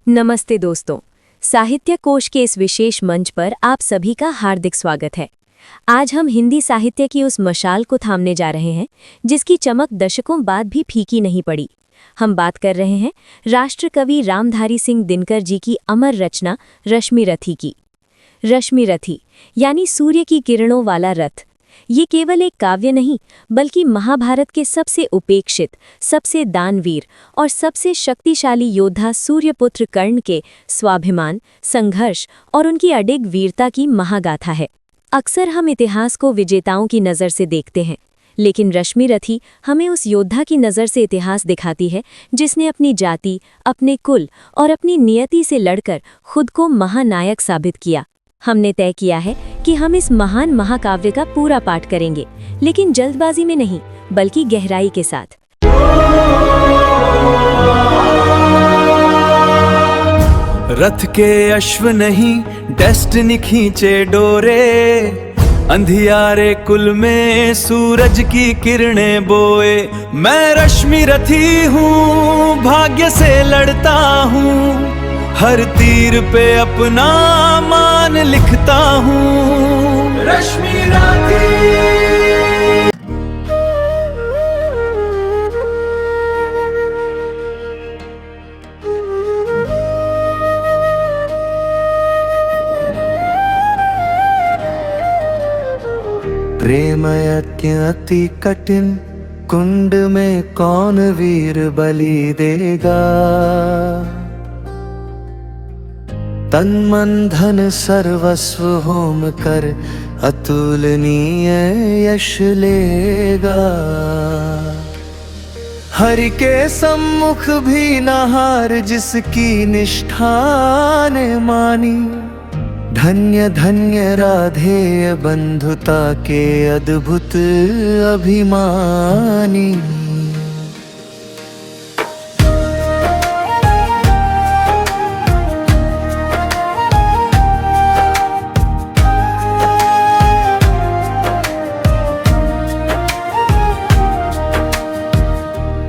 नमस्ते दोस्तों, साहित्य कोश के इस विशेष मंच पर आप सभी का हार्दिक स्वागत है। आज हम हिंदी साहित्य की उस मशाल को थामने जा रहे हैं जिसकी चमक दशकों बाद भी फीकी नहीं पड़ी। हम बात कर रहे हैं राष्ट्र कवि रामधारी सिंह दिनकर जी की अमर रचना रश्मि रथी की। रश्मि रथी यानी सूर्य की किरणों वाला रथ। ये केवल एक काव्य नहीं बल्कि महाभारत के सबसे उपेक्षित, सबसे दानवीर और सबसे शक्तिशाली योद्धा सूर्यपुत्र कर्ण के स्वाभिमान, संघर्ष और उनकी अडिग वीरता की महागाथा है। अक्सर हम इतिहास को विजेताओं की नज़र से देखते हैं, लेकिन रश्मि रथी हमें उस योद्धा की नज़र से इतिहास दिखाती है जिसने अपनी जाति, अपने कुल और अपनी नियति से लड़कर खुद को महानायक साबित किया। हमने तय किया है कि हम इस महान महाकाव्य का पूरा पाठ करेंगे, लेकिन जल्दबाजी में नहीं बल्कि गहराई के साथ। रथ के अश्व नहीं डेस्टिनी खींचे डोरे, अंधियारे कुल में सूरज की किरणें बोए। मैं रश्मि रथी हूँ, भाग्य से लड़ता हूँ, हर तीर पे अपना मान लिखता हूँ। रश्मि रथी। प्रेम यज्ञ अति कठिन, कुंड में कौन वीर बलि देगा। तन मन धन सर्वस्व होम कर अतुलनीय यश लेगा। हरि के सम्मुख भी न हार जिसकी निष्ठा ने मानी। धन्य धन्य राधेय बंधुता के अद्भुत अभिमानी।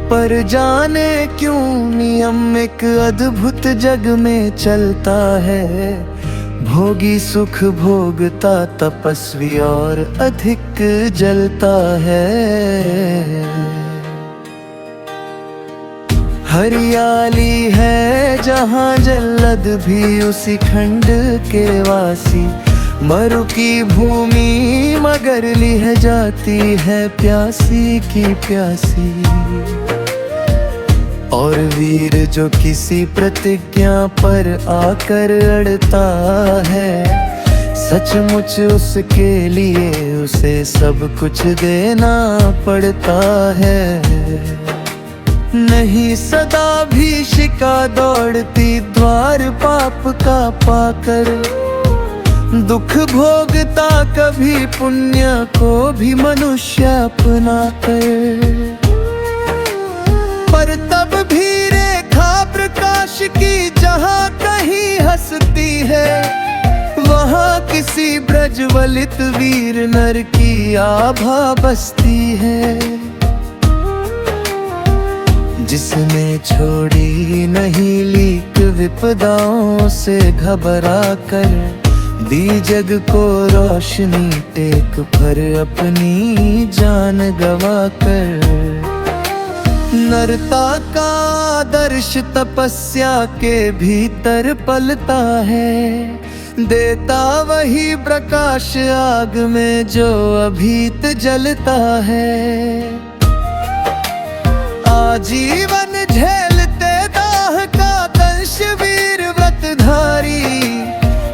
पर जाने क्यों नियम एक अद्भुत जग में चलता है। भोगी सुख भोगता तपस्वी और अधिक जलता है। हरियाली है जहाँ जल्लद भी उसी खंड के वासी। मरु की भूमि मगर लिह जाती है प्यासी की प्यासी। और वीर जो किसी प्रतिज्ञा पर आकर अड़ता है, सचमुच उसके लिए उसे सब कुछ देना पड़ता है। नहीं सदा भी शिका दौड़ती द्वार पाप का पाकर। दुख भोगता कभी पुण्य को भी मनुष्य अपना कर। पर तब भी रेखा प्रकाश की जहाँ कहीं हंसती है, वहाँ किसी ब्रजवलित वीर नर की आभा बसती है। जिसने छोड़ी नहीं लीक विपदाओं से घबरा कर, दी जग को रोशनी टेक पर अपनी जान गवा कर। नरता का आदर्श तपस्या के भीतर पलता है। देता वही प्रकाश आग में जो अभीत जलता है। आजीवन झेलते दाह का दंश वीर व्रतधारी,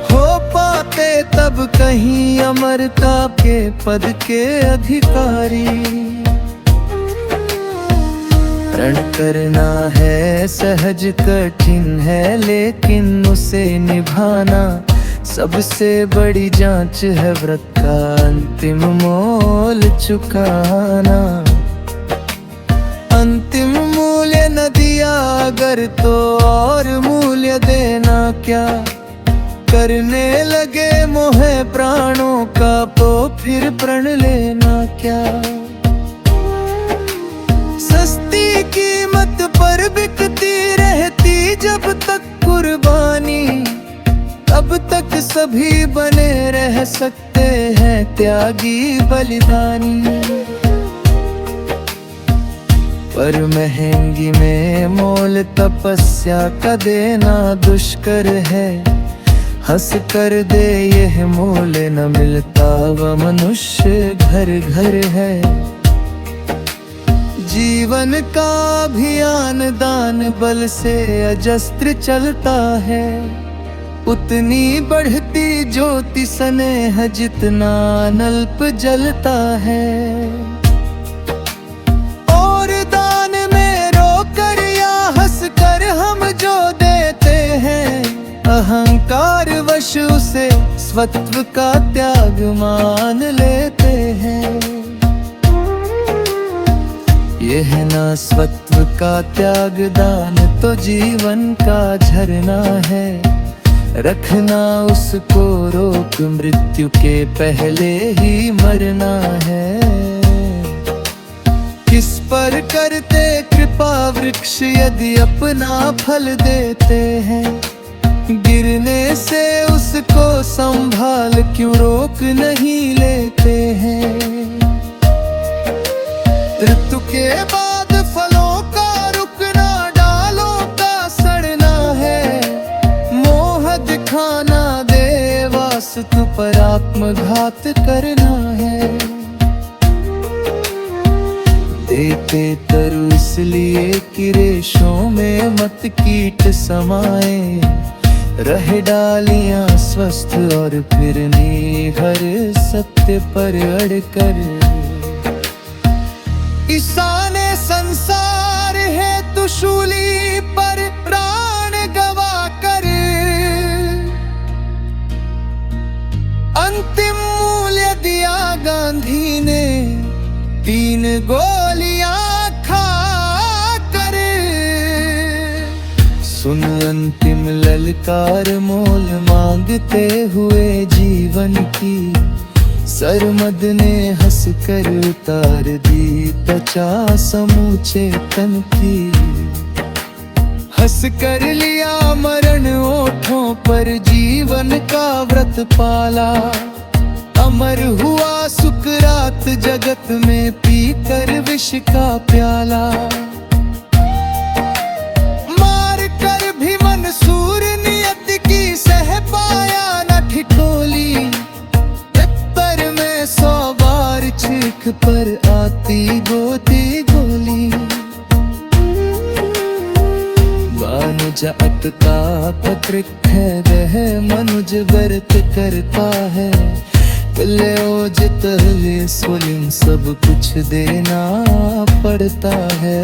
हो पाते तब कहीं अमरता के पद के अधिकारी। रण करना है सहज कठिन है, लेकिन उसे निभाना सबसे बड़ी जांच है। व्रत का अंतिम मोल चुकाना। अंतिम मूल्य न दिया अगर तो और मूल्य देना क्या। करने लगे मोह प्राणों का तो फिर प्रण लेना क्या। सस्ती कीमत पर बिकती रहती जब तक कुर्बानी। तभी बने रह सकते हैं त्यागी बलिदानी। पर महंगी में मोल तपस्या का देना दुष्कर है। हंस कर दे यह मोल न मिलता, वह मनुष्य घर घर है। जीवन का अभियान दान बल से अजस्त्र चलता है। उतनी बढ़ती ज्योति स्नेह जितना अनल्प जलता है। और दान में रोकर या हंस कर हम जो देते हैं, अहंकार वश उसे स्वत्व का त्याग मान लेते हैं। यह ना स्वत्व का त्याग दान तो जीवन का झरना है। रखना उसको रोक, मृत्यु के पहले ही मरना है। किस पर करते कृपा वृक्ष यदि अपना फल देते हैं, गिरने से उसको संभाल क्यों रोक नहीं लेते हैं। ऋतु के बाद फलों का रुकना, डालों का सड़ना है। मोह दिखाना दे वास्तु पर आत्मघात करना है। देते तरु इसलिए कि रेशों में मत कीट समाए। रह डालियां स्वस्थ और फिर हर सत्य पर अड़कर। ईशाने संसार है तु शूली पर प्राण गवा कर। अंतिम मूल्य दिया गांधी ने 3 गोलियां खा कर। सुन अंतिम ललकार मोल मांगते हुए जीवन की। सरमद ने हंस कर उतार दी त्वचा समूचे तन की। हंस कर लिया मरण ओठों पर, जीवन का व्रत पाला। अमर हुआ सुकरात जगत में पीकर विष का प्याला। मार कर भी मंसूर नियत की सह पाया न ठिठोली। 100 बार चीख पर आती गोती गोली। मनुज अटका पत्र वह मनुज व्रत करता है। ले ओजित ले स्वयं सब कुछ देना पड़ता है।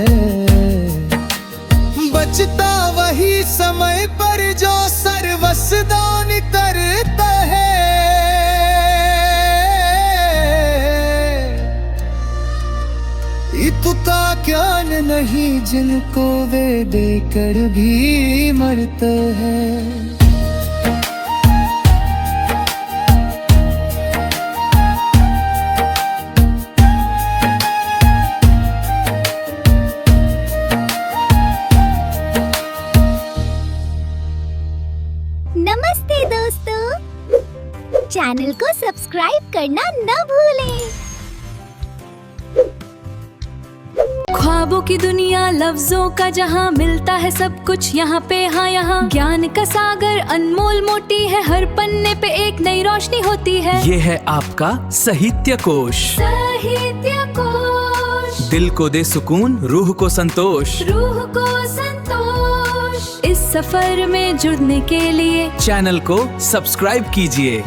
बचता वही समय पर जो सर्वस्व दान करता है। इतुता ज्ञान नहीं जिनको वे देकर भी मरते हैं। नमस्ते दोस्तों, चैनल को सब्सक्राइब करना न भूलें। ख्वाबों की दुनिया, लफ्जों का जहां, मिलता है सब कुछ यहाँ पे। हाँ यहाँ ज्ञान का सागर अनमोल मोटी है। हर पन्ने पे एक नई रोशनी होती है। ये है आपका साहित्य कोश। साहित्य कोश दिल को दे सुकून, रूह को संतोष। रूह को संतोष। इस सफर में जुड़ने के लिए चैनल को सब्सक्राइब कीजिए।